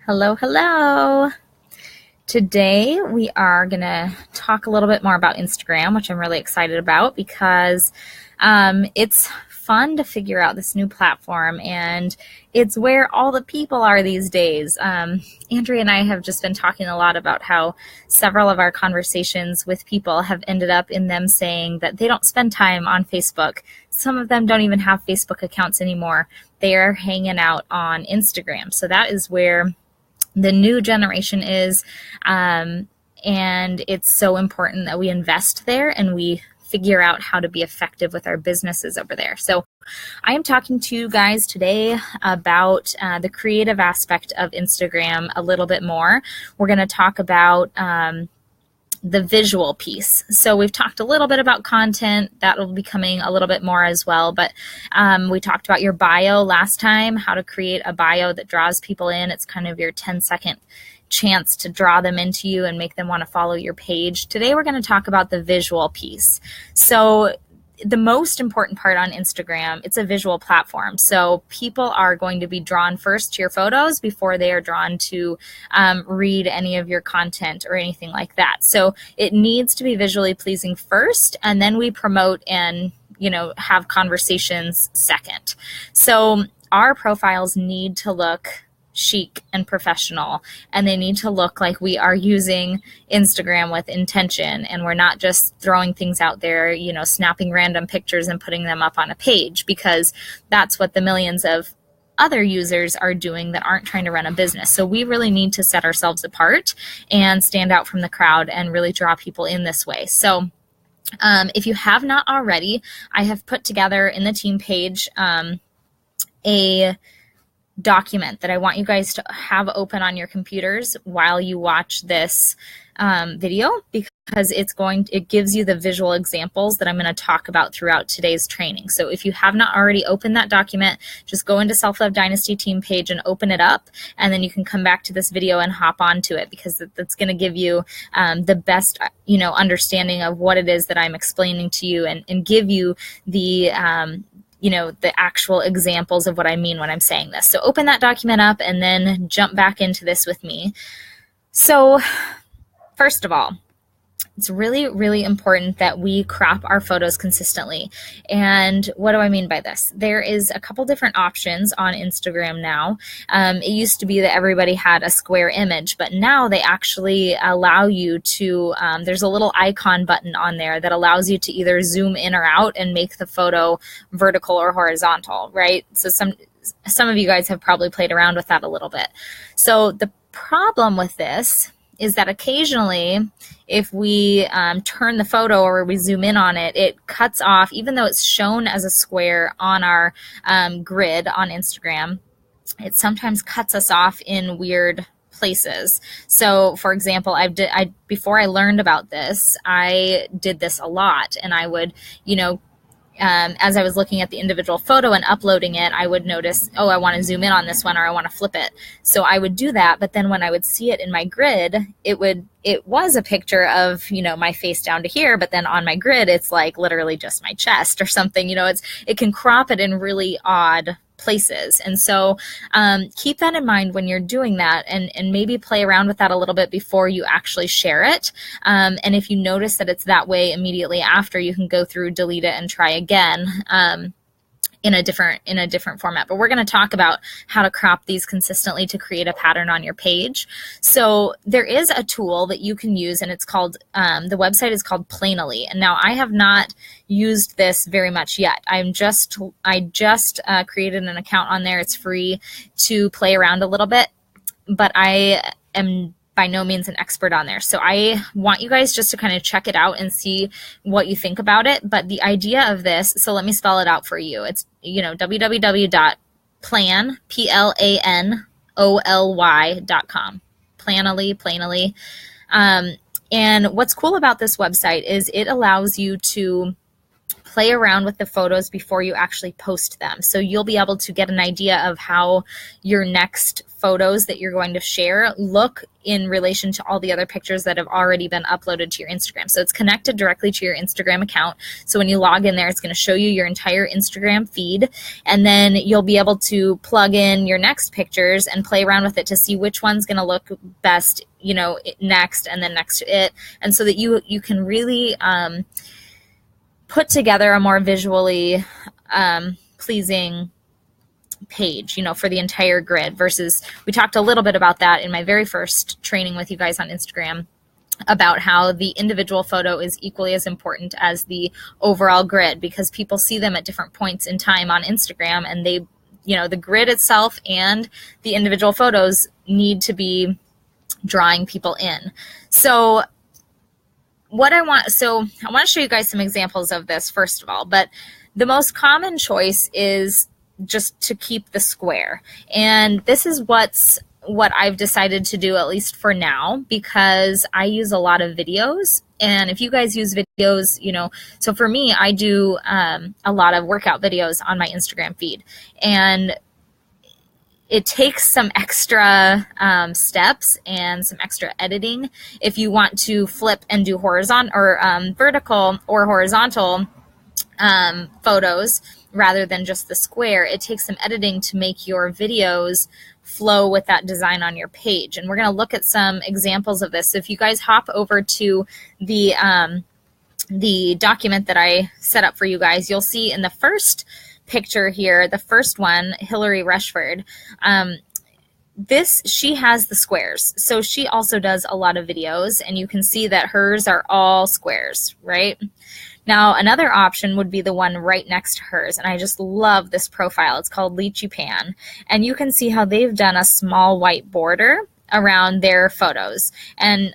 Hello, hello. Today we are going to talk a little bit more about Instagram, which I'm really excited about because it's fun to figure out this new platform, and it's where all the people are these days. Andrea and I have just been talking a lot about how several of our conversations with people have ended up in them saying that they don't spend time on Facebook. Some of them don't even have Facebook accounts anymore. They are hanging out on Instagram. So that is where the new generation is, and it's so important that we invest there and we figure out how to be effective with our businesses over there. So I am talking to you guys today about the creative aspect of Instagram a little bit more. We're going to talk about the visual piece. So we've talked a little bit about content. That will be coming a little bit more as well. But we talked about your bio last time, how to create a bio that draws people in. It's kind of your 10-second chance to draw them into you and make them want to follow your page. Today we're going to talk about the visual piece. So the most important part on Instagram, it's a visual platform. So people are going to be drawn first to your photos before they are drawn to read any of your content or anything like that. So it needs to be visually pleasing first, and then we promote and have conversations second. So our profiles need to look chic and professional, and they need to look like we are using Instagram with intention, and we're not just throwing things out there, snapping random pictures and putting them up on a page, because that's what the millions of other users are doing that aren't trying to run a business. So we really need to set ourselves apart and stand out from the crowd and really draw people in this way. So if you have not already, I have put together in the team page a document that I want you guys to have open on your computers while you watch this video, because it gives you the visual examples that I'm going to talk about throughout today's training. So if you have not already opened that document, just go into Self Love Dynasty team page and open it up, and then you can come back to this video and hop onto it, because that's going to give you the best understanding of what it is that I'm explaining to you, and give you the the actual examples of what I mean when I'm saying this. So open that document up and then jump back into this with me. So first of all, it's really, really important that we crop our photos consistently. And what do I mean by this? There is a couple different options on Instagram now. It used to be that everybody had a square image, but now they actually allow you to, there's a little icon button on there that allows you to either zoom in or out and make the photo vertical or horizontal, right? So some of you guys have probably played around with that a little bit. So the problem with this is that occasionally, if we turn the photo or we zoom in on it, it cuts off, even though it's shown as a square on our grid on Instagram, it sometimes cuts us off in weird places. So for example, before I learned about this, I did this a lot, and I would, as I was looking at the individual photo and uploading it, I would notice, oh, I want to zoom in on this one, or I want to flip it. So I would do that, but then when I would see it in my grid, it was a picture of, my face down to here, but then on my grid, it's like literally just my chest or something. It can crop it in really odd places. And so keep that in mind when you're doing that, and maybe play around with that a little bit before you actually share it. And if you notice that it's that way immediately after, you can go through, delete it, and try again in a different format. But we're going to talk about how to crop these consistently to create a pattern on your page. So there is a tool that you can use, and it's called, the website is called Planoly. And now I have not used this very much yet. I just created an account on there. It's free to play around a little bit, but I am by no means an expert on there. So I want you guys just to kind of check it out and see what you think about it. But the idea of this, so let me spell it out for you. It's, www.planoly.com. Planoly. And what's cool about this website is it allows you to play around with the photos before you actually post them. So you'll be able to get an idea of how your next photos that you're going to share look in relation to all the other pictures that have already been uploaded to your Instagram. So it's connected directly to your Instagram account. So when you log in there, it's going to show you your entire Instagram feed, and then you'll be able to plug in your next pictures and play around with it to see which one's going to look best, you know, next and then next to it. And so that you can really put together a more visually pleasing page, you know, for the entire grid, versus we talked a little bit about that in my very first training with you guys on Instagram about how the individual photo is equally as important as the overall grid, because people see them at different points in time on Instagram, and they, you know, the grid itself and the individual photos need to be drawing people in. So I want to show you guys some examples of this first of all, but the most common choice is just to keep the square. And this is what I've decided to do, at least for now, because I use a lot of videos. And if you guys use videos, you know, so for me, I do a lot of workout videos on my Instagram feed. And it takes some extra steps and some extra editing if you want to flip and do horizontal or vertical or horizontal photos rather than just the square. It takes some editing to make your videos flow with that design on your page. And we're going to look at some examples of this. So if you guys hop over to the document that I set up for you guys, you'll see in the first picture here, the first one, Hillary Rushford, she has the squares. So she also does a lot of videos, and you can see that hers are all squares, right? Now, another option would be the one right next to hers, and I just love this profile. It's called Lychee Pan, and you can see how they've done a small white border around their photos, and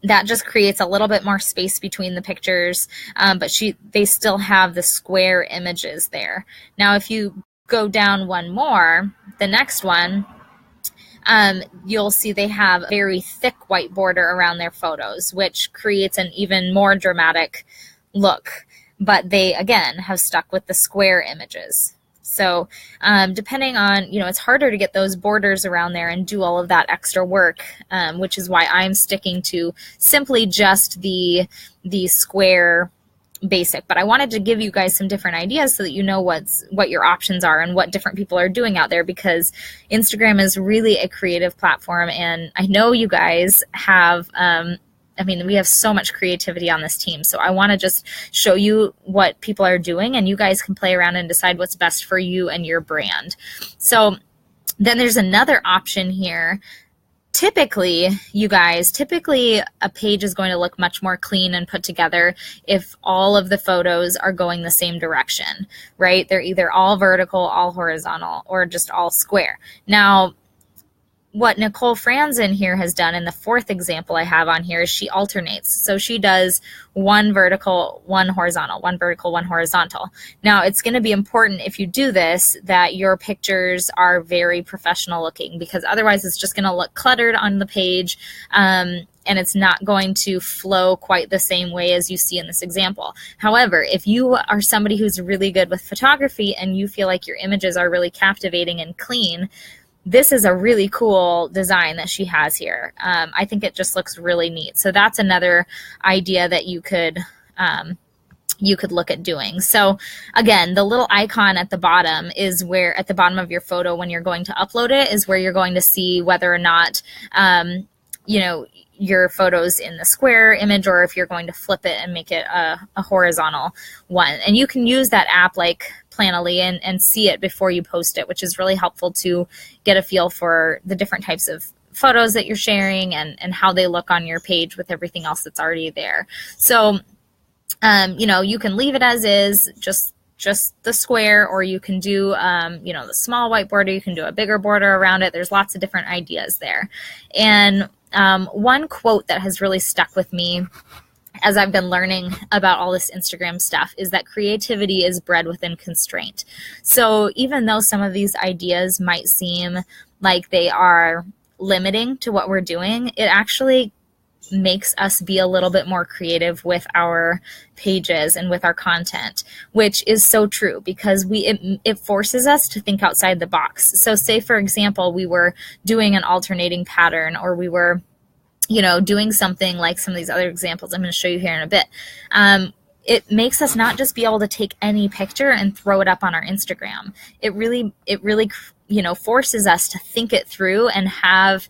that just creates a little bit more space between the pictures, but they still have the square images there. Now, if you go down one more, the next one, you'll see they have a very thick white border around their photos, which creates an even more dramatic look. But they, again, have stuck with the square images. So depending on, you know, it's harder to get those borders around there and do all of that extra work, which is why I'm sticking to simply just the square basic. But I wanted to give you guys some different ideas so that you know what your options are and what different people are doing out there, because Instagram is really a creative platform, and I know you guys have we have so much creativity on this team. So I want to just show you what people are doing, and you guys can play around and decide what's best for you and your brand. So then there's another option here. Typically, you guys, a page is going to look much more clean and put together if all of the photos are going the same direction, right? They're either all vertical, all horizontal, or just all square. Now, what Nicole Franzen here has done in the fourth example I have on here is she alternates. So she does one vertical, one horizontal, one vertical, one horizontal. Now, it's going to be important if you do this that your pictures are very professional looking, because otherwise it's just going to look cluttered on the page, and it's not going to flow quite the same way as you see in this example. However, if you are somebody who's really good with photography and you feel like your images are really captivating and clean, this is a really cool design that she has here. I think it just looks really neat. So that's another idea that you could look at doing. So again, the little icon at the bottom is where, at the bottom of your photo when you're going to upload it, is where you're going to see whether or not, your photos in the square image, or if you're going to flip it and make it a horizontal one. And you can use that app like Planoly and see it before you post it, which is really helpful to get a feel for the different types of photos that you're sharing and how they look on your page with everything else that's already there. So, you can leave it as is, just the square, or you can do, the small white border. You can do a bigger border around it. There's lots of different ideas there. And one quote that has really stuck with me as I've been learning about all this Instagram stuff is that creativity is bred within constraint. So even though some of these ideas might seem like they are limiting to what we're doing, it actually makes us be a little bit more creative with our pages and with our content, which is so true because it forces us to think outside the box. So say, for example, we were doing an alternating pattern, or we were, doing something like some of these other examples I'm going to show you here in a bit. It makes us not just be able to take any picture and throw it up on our Instagram. It really, forces us to think it through and have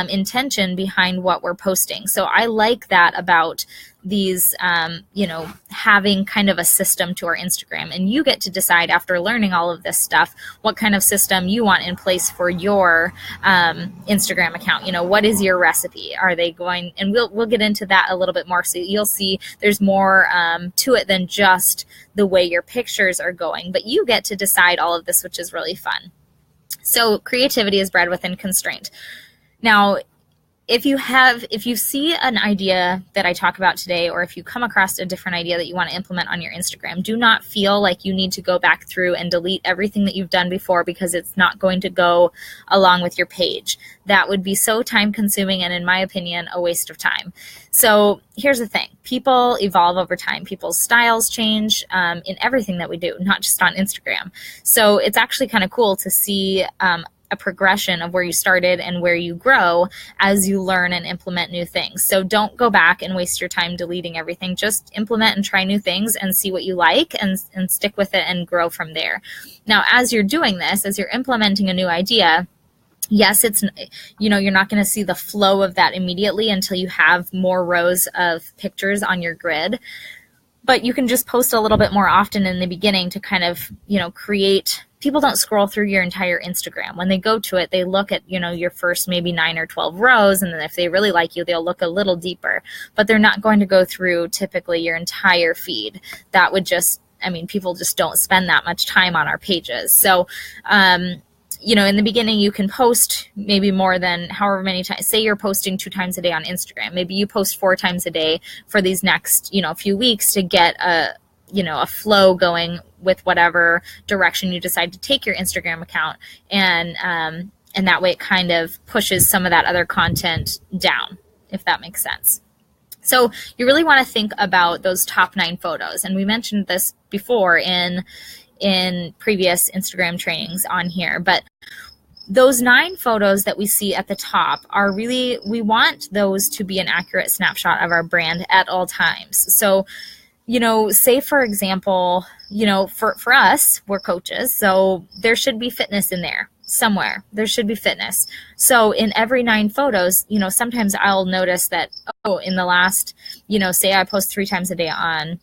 intention behind what we're posting. So I like that about these, having kind of a system to our Instagram. And you get to decide, after learning all of this stuff, what kind of system you want in place for your Instagram account. What is your recipe? Are they going, and we'll get into that a little bit more. So you'll see there's more to it than just the way your pictures are going, but you get to decide all of this, which is really fun. So creativity is bred within constraint. Now, if you see an idea that I talk about today, or if you come across a different idea that you want to implement on your Instagram, do not feel like you need to go back through and delete everything that you've done before, because it's not going to go along with your page. That would be so time consuming and, in my opinion, a waste of time. So here's the thing. People evolve over time. People's styles change in everything that we do, not just on Instagram. So it's actually kind of cool to see a progression of where you started and where you grow as you learn and implement new things. So don't go back and waste your time deleting everything. Just implement and try new things and see what you like, and stick with it and grow from there. Now, as you're doing this, as you're implementing a new idea, yes, it's, you're not going to see the flow of that immediately until you have more rows of pictures on your grid. But you can just post a little bit more often in the beginning to kind of, create. People don't scroll through your entire Instagram. When they go to it, they look at, your first maybe 9 or 12 rows. And then if they really like you, they'll look a little deeper. But they're not going to go through typically your entire feed. That would just, people just don't spend that much time on our pages. So, in the beginning, you can post maybe more than however many times. Say you're posting 2 times a day on Instagram. Maybe you post 4 times a day for these next, few weeks to get a flow going with whatever direction you decide to take your Instagram account. And that way it kind of pushes some of that other content down, if that makes sense. So you really want to think about those top 9 photos. And we mentioned this before in previous Instagram trainings on here, but those 9 photos that we see at the top are really, we want those to be an accurate snapshot of our brand at all times. So, say for example, for us, we're coaches, so there should be fitness in there somewhere. There should be fitness. So in every 9 photos, sometimes I'll notice that, in the last, say I post 3 times a day on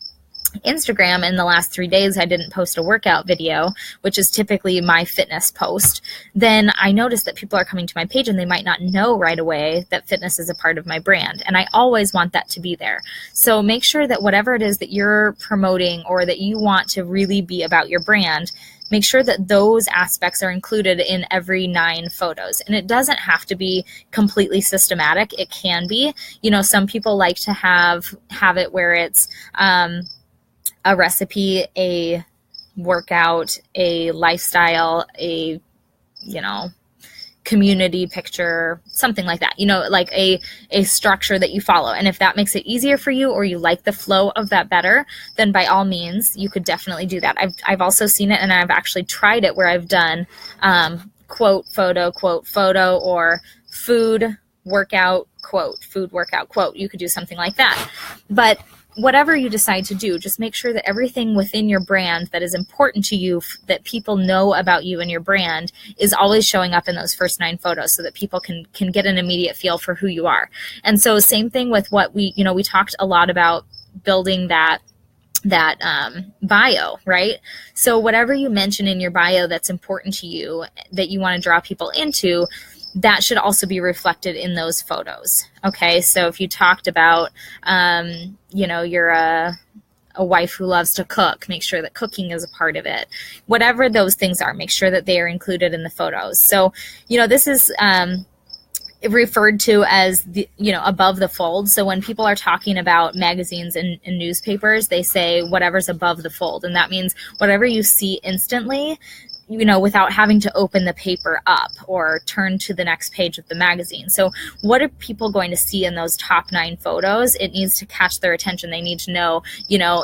Instagram, in the last 3 days I didn't post a workout video, which is typically my fitness post, then I notice that people are coming to my page and they might not know right away that fitness is a part of my brand. And I always want that to be there. So make sure that whatever it is that you're promoting or that you want to really be about your brand, make sure that those aspects are included in every 9 photos. And it doesn't have to be completely systematic. It can be. Some people like to have it where it's a recipe, a workout, a lifestyle, a, community picture, something like that, like a structure that you follow. And if that makes it easier for you, or you like the flow of that better, then by all means, you could definitely do that. I've also seen it, and I've actually tried it where I've done quote, photo, or food, workout, quote, food, workout, quote. You could do something like that. But whatever you decide to do, just make sure that everything within your brand that is important to you, that people know about you and your brand, is always showing up in those first 9 photos, so that people can get an immediate feel for who you are. And so same thing with what we talked a lot about building that bio, right? So whatever you mention in your bio that's important to you, that you want to draw people into, that should also be reflected in those photos. Okay, so if you talked about, you're a wife who loves to cook, make sure that cooking is a part of it. Whatever those things are, make sure that they are included in the photos. So, this is referred to as the, above the fold. So when people are talking about magazines and newspapers, they say whatever's above the fold. And that means whatever you see instantly, without having to open the paper up or turn to the next page of the magazine. So what are people going to see in those top 9 photos? It needs to catch their attention. They need to know,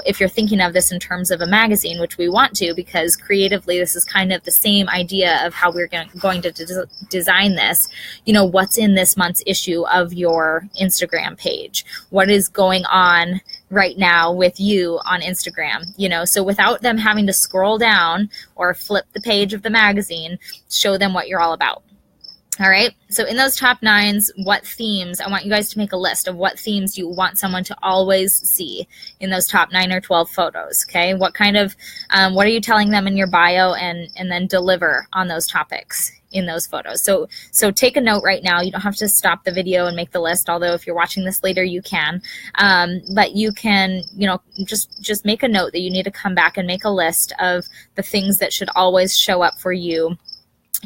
if you're thinking of this in terms of a magazine, which we want to, because creatively this is kind of the same idea of how we're going to design this. What's in this month's issue of your Instagram page? What is going on right now with you on Instagram? So without them having to scroll down or flip the page of the magazine, show them what you're all about. All right. So in those top 9s, what themes, I want you guys to make a list of what themes you want someone to always see in those top 9 or 12 photos. Okay. What kind of, what are you telling them in your bio, and then deliver on those topics in those photos. So take a note right now. You don't have to stop the video and make the list, although if you're watching this later, you can. But you can, just make a note that you need to come back and make a list of the things that should always show up for you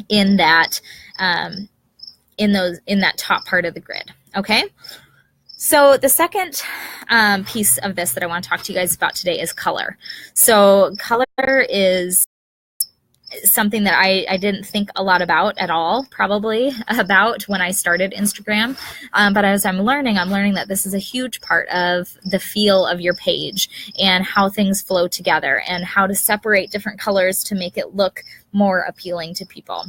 in that, in that top part of the grid. Okay. So the second piece of this that I want to talk to you guys about today is color. So color is something that I didn't think a lot about at all, probably about when I started Instagram. But as I'm learning that this is a huge part of the feel of your page and how things flow together and how to separate different colors to make it look more appealing to people.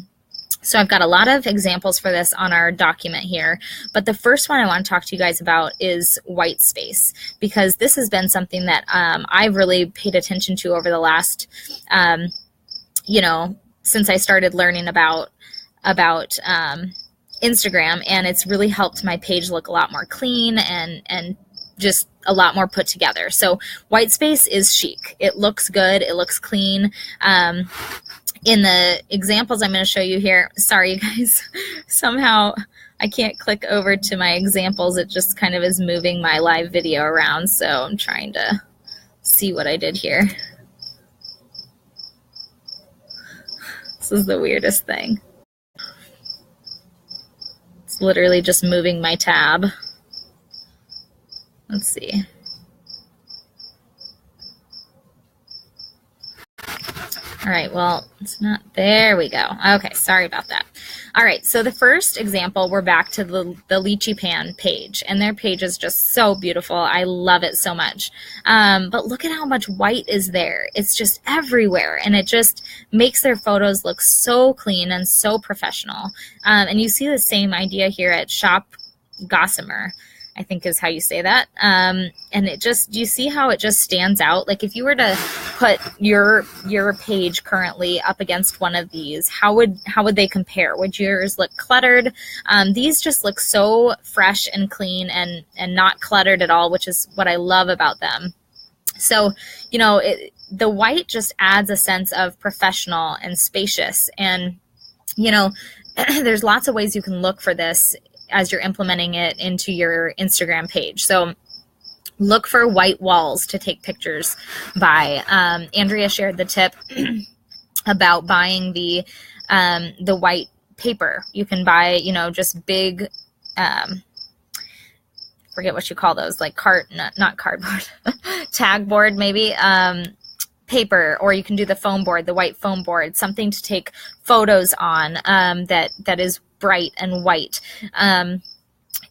So I've got a lot of examples for this on our document here, but the first one I want to talk to you guys about is white space, because this has been something that I've really paid attention to over the last since I started learning about Instagram, and it's really helped my page look a lot more clean and just a lot more put together. So white space is chic. It looks good. It looks clean. In the examples I'm going to show you here, sorry you guys, somehow I can't click over to my examples. It just kind of is moving my live video around. So I'm trying to see what I did here. This is the weirdest thing. It's literally just moving my tab. Let's see. All right, well, it's not, there we go. Okay, sorry about that. All right, so the first example, we're back to the Lychee Pan page, and their page is just so beautiful. I love it so much. But look at how much white is there. It's just everywhere, and it just makes their photos look so clean and so professional. And you see the same idea here at Shop Gossamer, I think is how you say that. And it just, do you see how it just stands out? Like if you were to put your page currently up against one of these, how would they compare? Would yours look cluttered? These just look so fresh and clean and not cluttered at all, which is what I love about them. So, the white just adds a sense of professional and spacious. And, there's lots of ways you can look for this as you're implementing it into your Instagram page. So look for white walls to take pictures by. Andrea shared the tip about buying the white paper. You can buy, just big, forget what you call those, like not cardboard, tag board maybe, paper, or you can do the foam board, the white foam board, something to take photos on that is bright and white.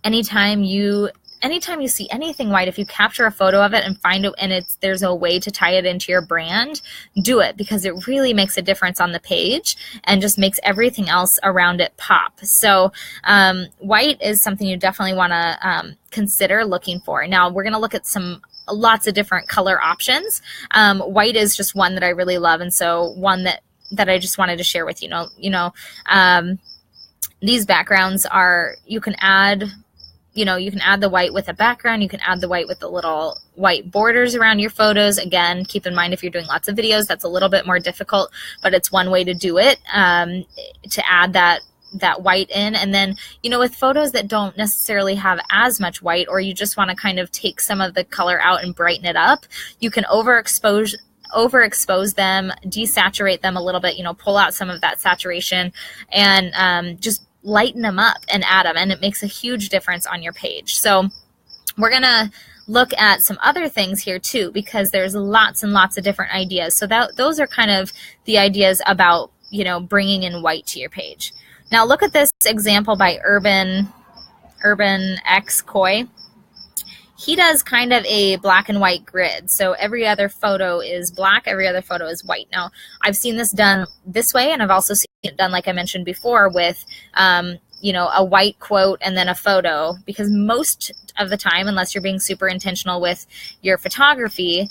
Anytime you see anything white, if you capture a photo of it and find it, and there's a way to tie it into your brand, do it, because it really makes a difference on the page and just makes everything else around it pop. So white is something you definitely want to consider looking for. Now we're going to look at lots of different color options. White is just one that I really love, and so one that I just wanted to share with you. These backgrounds are, you can add the white with a background. You can add the white with the little white borders around your photos. Again, keep in mind if you're doing lots of videos, that's a little bit more difficult, but it's one way to do it, to add that white in. And then, with photos that don't necessarily have as much white, or you just want to kind of take some of the color out and brighten it up, you can overexpose them, desaturate them a little bit, pull out some of that saturation, and just lighten them up and add them, and it makes a huge difference on your page. So we're going to look at some other things here too, because there's lots and lots of different ideas. So those are kind of the ideas about bringing in white to your page. Now look at this example by Urban X Koi. He does kind of a black and white grid. So every other photo is black, every other photo is white. Now, I've seen this done this way, and I've also seen it done, like I mentioned before, with a white quote and then a photo, because most of the time, unless you're being super intentional with your photography,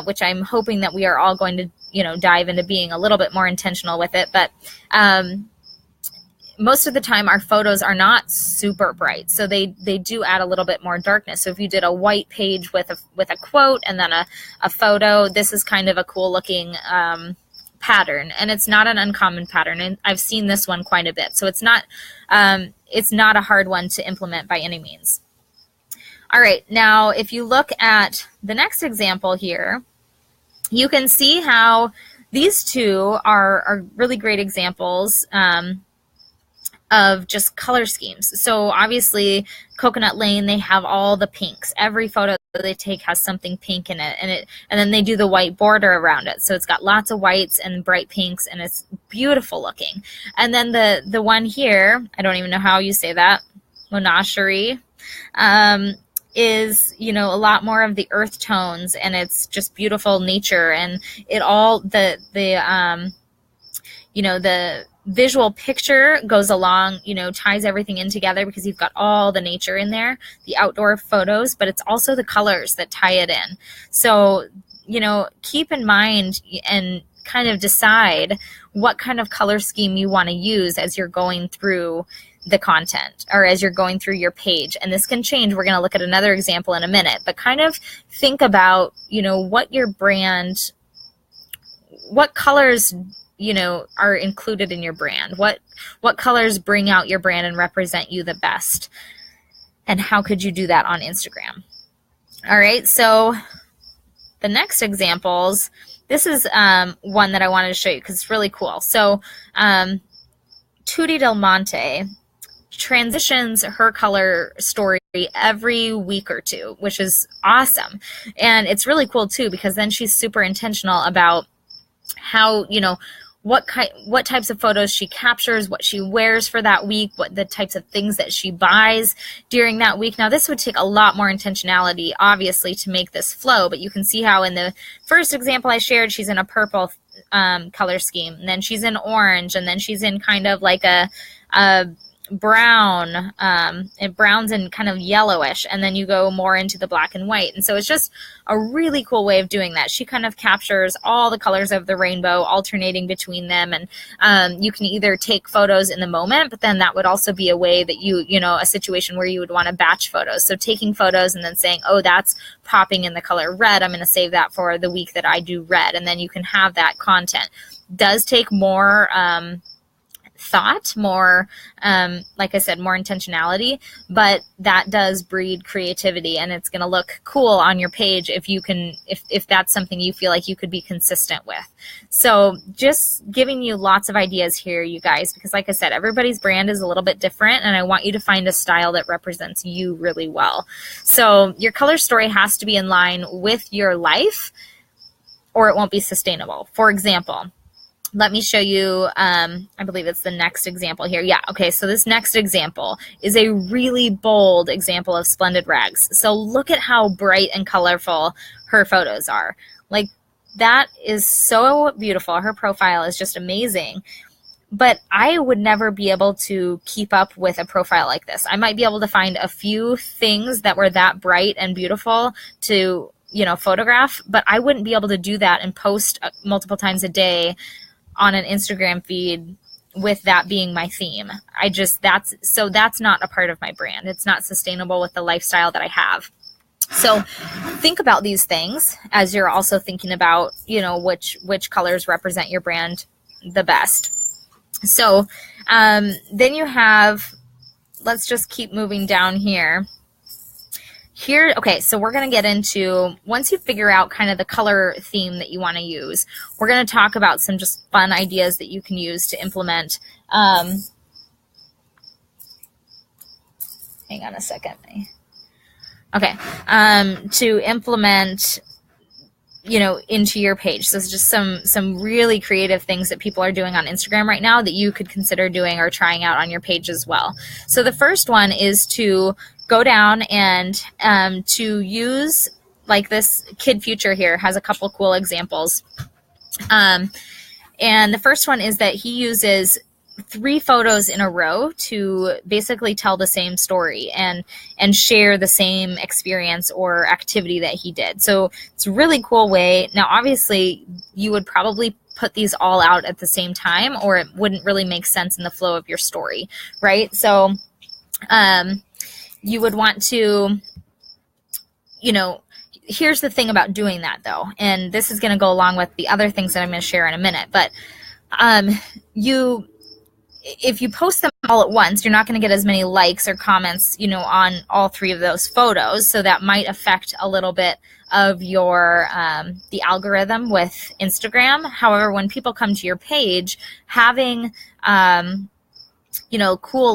which I'm hoping that we are all going to, dive into being a little bit more intentional with it, but most of the time our photos are not super bright, so they do add a little bit more darkness. So if you did a white page with a quote and then a photo, this is kind of a cool looking pattern, and it's not an uncommon pattern, and I've seen this one quite a bit, so it's not a hard one to implement by any means. All right, now if you look at the next example here, you can see how these two are really great examples of just color schemes. So obviously Coconut Lane, they have all the pinks. Every photo that they take has something pink in it, and then they do the white border around it. So it's got lots of whites and bright pinks, and it's beautiful looking. And then the one here, I don't even know how you say that, Monastery, is a lot more of the earth tones, and it's just beautiful nature, and it all the visual picture goes along, ties everything in together, because you've got all the nature in there, the outdoor photos, but it's also the colors that tie it in. So, keep in mind and kind of decide what kind of color scheme you want to use as you're going through the content, or as you're going through your page. And this can change. We're going to look at another example in a minute, but kind of think about, what your brand, what colors are included in your brand. What colors bring out your brand and represent you the best? And how could you do that on Instagram? All right, so the next examples, this is one that I wanted to show you because it's really cool. So Tutti Del Monte transitions her color story every week or two, which is awesome. And it's really cool too, because then she's super intentional about how, what types of photos she captures, what she wears for that week, what the types of things that she buys during that week. Now, this would take a lot more intentionality, obviously, to make this flow, but you can see how in the first example I shared, she's in a purple color scheme, and then she's in orange, and then she's in kind of like a brown, and browns and kind of yellowish, and then you go more into the black and white. And so it's just a really cool way of doing that. She kind of captures all the colors of the rainbow, alternating between them, and you can either take photos in the moment, but then that would also be a way that a situation where you would want to batch photos. So taking photos and then saying, oh, that's popping in the color red, I'm going to save that for the week that I do red, and then you can have that content. Does take more thought, more like I said, more intentionality, but that does breed creativity, and it's going to look cool on your page if that's something you feel like you could be consistent with. So just giving you lots of ideas here, you guys, because like I said, everybody's brand is a little bit different, and I want you to find a style that represents you really well. So your color story has to be in line with your life, or it won't be sustainable. For example, let me show you, I believe it's the next example here. Yeah, okay, so this next example is a really bold example of Splendid Rags. So look at how bright and colorful her photos are. Like, that is so beautiful. Her profile is just amazing. But I would never be able to keep up with a profile like this. I might be able to find a few things that were that bright and beautiful to, photograph, but I wouldn't be able to do that and post multiple times a day on an Instagram feed with that being my theme. That's not a part of my brand. It's not sustainable with the lifestyle that I have. So think about these things as you're also thinking about, which colors represent your brand the best. So then you have, let's just keep moving down here. Okay, so we're going to get into, once you figure out kind of the color theme that you want to use, we're going to talk about some just fun ideas that you can use to implement. Hang on a second. Okay, to implement into your page. So it's just some really creative things that people are doing on Instagram right now that you could consider doing or trying out on your page as well. So the first one is to go down and to use, like, this Kid Future here has a couple cool examples. And the first one is that he uses 3 photos in a row to basically tell the same story and share the same experience or activity that he did. So it's a really cool way. Now, obviously, you would probably put these all out at the same time, or it wouldn't really make sense in the flow of your story, right? So you would want to, here's the thing about doing that, though, and this is going to go along with the other things that I'm going to share in a minute, but if you post them all at once, you're not going to get as many likes or comments, on all 3 of those photos. So that might affect a little bit of your the algorithm with Instagram. However, when people come to your page, having cool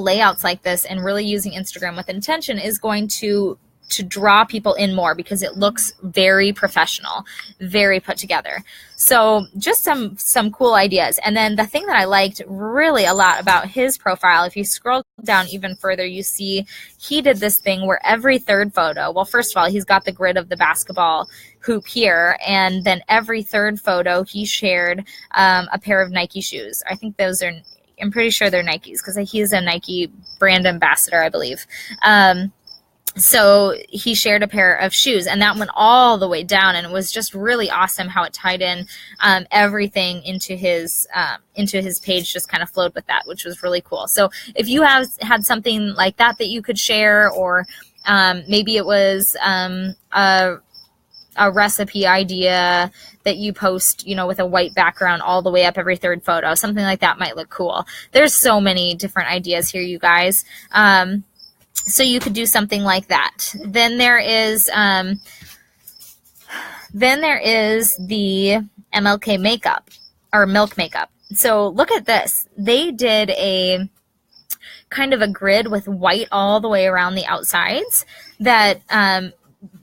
layouts like this and really using Instagram with intention is going to draw people in more, because it looks very professional, very put together. So just some cool ideas. And then the thing that I liked really a lot about his profile, if you scroll down even further, you see he did this thing where every 3rd photo, well, first of all, he's got the grid of the basketball hoop here, and then every 3rd photo he shared a pair of Nike shoes. I think I'm pretty sure they're Nikes, because he's a Nike brand ambassador, I believe. So he shared a pair of shoes, and that went all the way down, and it was just really awesome how it tied in everything into his page, just kind of flowed with that, which was really cool. So if you had something like that you could share, or maybe it was a recipe idea that you post, with a white background all the way up every 3rd photo, something like that might look cool. There's so many different ideas here, you guys. So you could do something like that. Then there is the MLK makeup, or milk makeup. So look at this. They did a kind of a grid with white all the way around the outsides that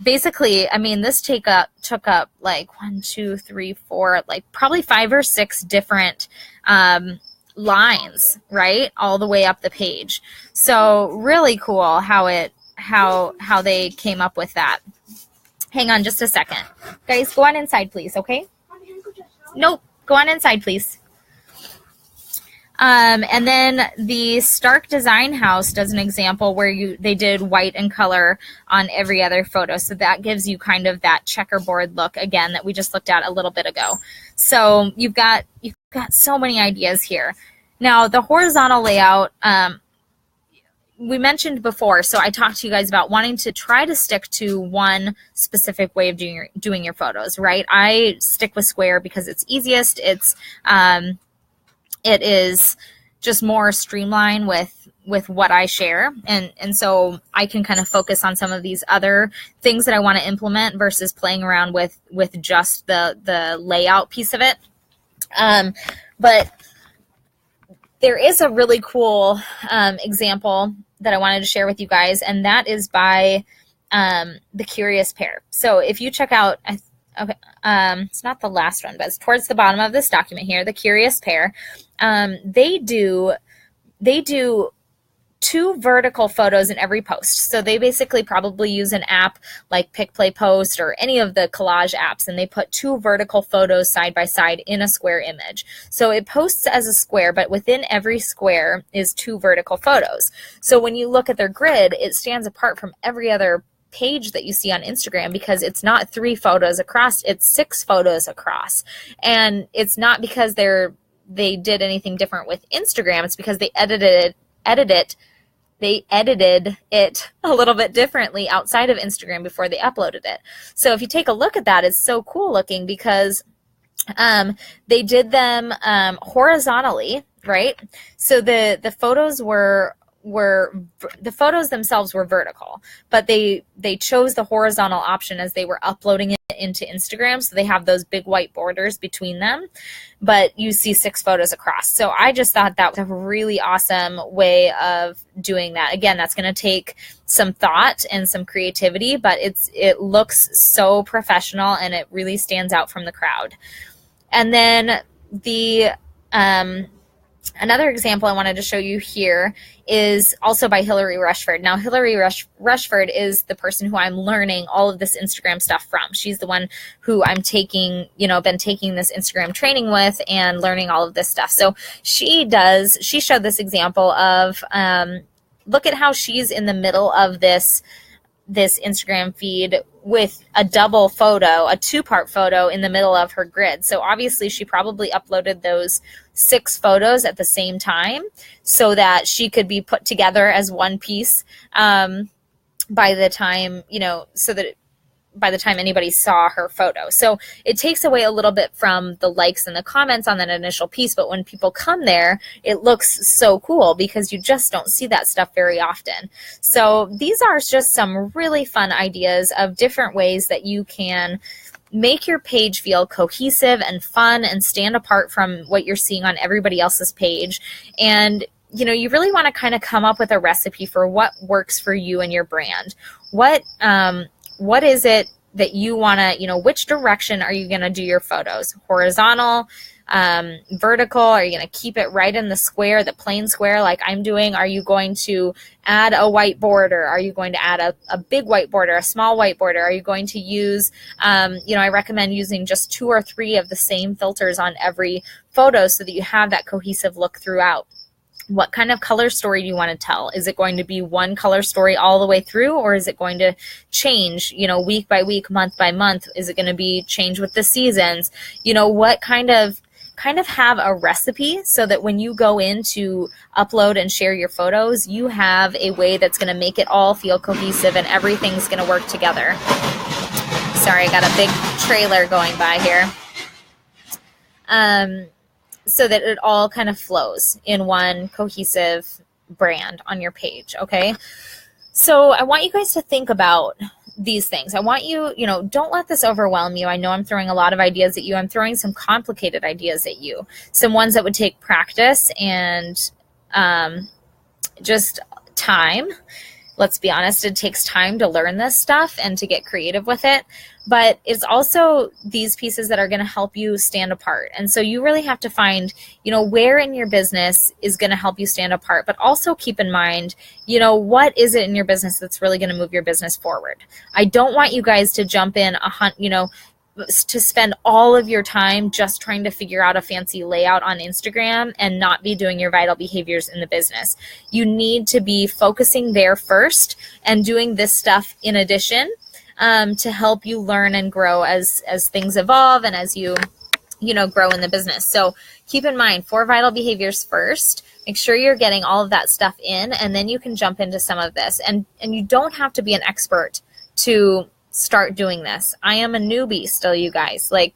basically, this took up like 1, 2, 3, 4, like probably 5 or 6 different lines, right, all the way up the page. So really cool how they came up with that. Hang on just a second, guys. Go on inside, please. Okay? Nope. Go on inside, please. And then the Stark Design House does an example where they did white and color on every other photo. So that gives you kind of that checkerboard look again that we just looked at a little bit ago. So you've got so many ideas here. Now the horizontal layout, we mentioned before, so I talked to you guys about wanting to try to stick to one specific way of doing your photos, right? I stick with square because it's easiest. It is just more streamlined with what I share. And so I can kind of focus on some of these other things that I want to implement versus playing around with just the layout piece of it. But there is a really cool example that I wanted to share with you guys, and that is by The Curious Pair. So if you check out, okay, it's not the last one, but it's towards the bottom of this document here, The Curious Pair. They do 2 vertical photos in every post. So they basically probably use an app like Pick, Play, Post or any of the collage apps, and they put 2 vertical photos side by side in a square image. So it posts as a square, but within every square is 2 vertical photos. So when you look at their grid, it stands apart from every other page that you see on Instagram because it's not 3 photos across, it's 6 photos across. And it's not because they did anything different with Instagram, it's because they edited it a little bit differently outside of Instagram before they uploaded it. So if you take a look at that, it's so cool looking because they did them horizontally, right? So the photos were the photos themselves were vertical, but they chose the horizontal option as they were uploading it into Instagram. So they have those big white borders between them, but you see 6 photos across. So I just thought that was a really awesome way of doing that. Again, that's going to take some thought and some creativity, but it looks so professional and it really stands out from the crowd. And then another example I wanted to show you here is also by Hillary Rushford. Now, Hillary Rushford is the person who I'm learning all of this Instagram stuff from. She's the one who I'm taking, been taking this Instagram training with and learning all of this stuff. So she showed this example of, look at how she's in the middle of this Instagram feed with a double photo, a 2-part photo in the middle of her grid. So obviously she probably uploaded those 6 photos at the same time so that she could be put together as one piece by the time, so that by the time anybody saw her photo. So it takes away a little bit from the likes and the comments on that initial piece, but when people come there, it looks so cool because you just don't see that stuff very often. So these are just some really fun ideas of different ways that you can make your page feel cohesive and fun and stand apart from what you're seeing on everybody else's page. And you really want to kind of come up with a recipe for what works for you and your brand. What is it that you want to, which direction are you going to do your photos? Horizontal, vertical? Are you going to keep it right in the square, the plain square like I'm doing? Are you going to add a white border? Are you going to add a big white border, a small white border? Are you going to use, I recommend using just 2 or 3 of the same filters on every photo so that you have that cohesive look throughout. What kind of color story do you want to tell? Is it going to be one color story all the way through, or is it going to change, week by week, month by month? Is it going to be change with the seasons? What kind of have a recipe so that when you go in to upload and share your photos, you have a way that's going to make it all feel cohesive and everything's going to work together. Sorry, I got a big trailer going by here. So that it all kind of flows in one cohesive brand on your page, okay? So I want you guys to think about these things. I want you, don't let this overwhelm you. I know I'm throwing a lot of ideas at you. I'm throwing some complicated ideas at you, some ones that would take practice and just time. Let's be honest, it takes time to learn this stuff and to get creative with it. But it's also these pieces that are going to help you stand apart. And so you really have to find, where in your business is going to help you stand apart. But also keep in mind, what is it in your business that's really going to move your business forward? I don't want you guys to jump in to spend all of your time just trying to figure out a fancy layout on Instagram and not be doing your vital behaviors in the business. You need to be focusing there first and doing this stuff in addition to help you learn and grow as things evolve and as you grow in the business. So keep in mind 4 vital behaviors first. Make sure you're getting all of that stuff in, and then you can jump into some of this. And you don't have to be an expert to start doing this. I am a newbie still, you guys. I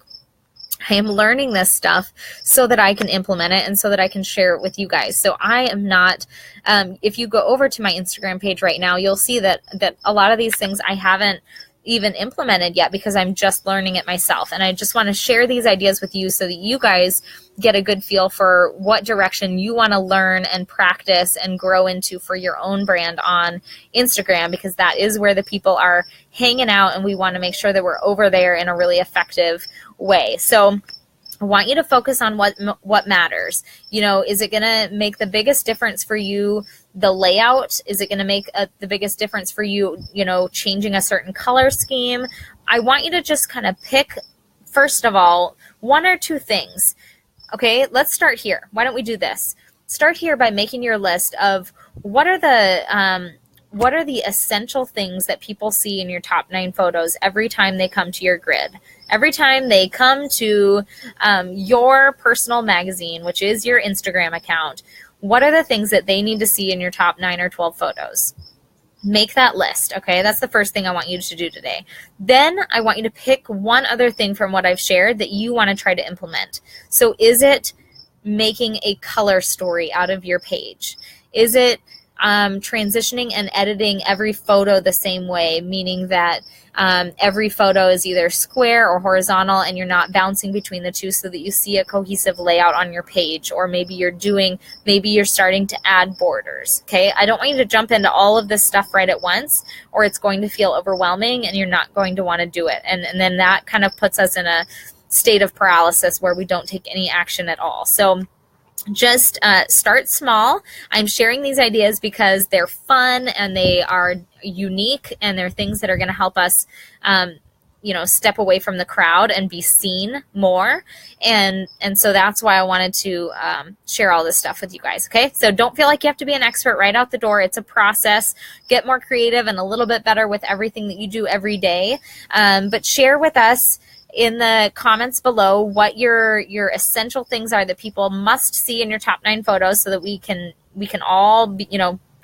am learning this stuff so that I can implement it and so that I can share it with you guys. So I am not, if you go over to my Instagram page right now, you'll see that a lot of these things I haven't even implemented yet because I'm just learning it myself. And I just want to share these ideas with you so that you guys get a good feel for what direction you want to learn and practice and grow into for your own brand on Instagram, because that is where the people are hanging out and we want to make sure that we're over there in a really effective way. So I want you to focus on what matters. Is it going to make the biggest difference for you, the layout? Is it going to make the biggest difference for you, changing a certain color scheme? I want you to just kind of pick, first of all, 1 or 2 things. Okay, let's start here. Why don't we do this? Start here by making your list of what are the essential things that people see in your top 9 photos every time they come to your grid? Every time they come to your personal magazine, which is your Instagram account, what are the things that they need to see in your top 9 or 12 photos? Make that list, okay? That's the first thing I want you to do today. Then I want you to pick one other thing from what I've shared that you want to try to implement. So is it making a color story out of your page? Is it transitioning and editing every photo the same way, meaning that every photo is either square or horizontal, and you're not bouncing between the two, so that you see a cohesive layout on your page. Or maybe you're starting to add borders. Okay, I don't want you to jump into all of this stuff right at once, or it's going to feel overwhelming and you're not going to want to do it. And then that kind of puts us in a state of paralysis where we don't take any action at all. So just start small. I'm sharing these ideas because they're fun and they are unique, and they're things that are going to help us step away from the crowd and be seen more. And so that's why I wanted to share all this stuff with you guys. Okay, so don't feel like you have to be an expert right out the door. It's a process. Get more creative and a little bit better with everything that you do every day. But share with us in the comments below what your essential things are that people must see in your top 9 photos, so that we can all be,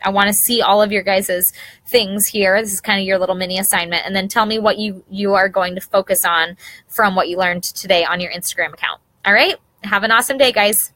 I want to see all of your guys' things here. This is kind of your little mini assignment. And then tell me what you are going to focus on from what you learned today on your Instagram account. All right, have an awesome day, guys.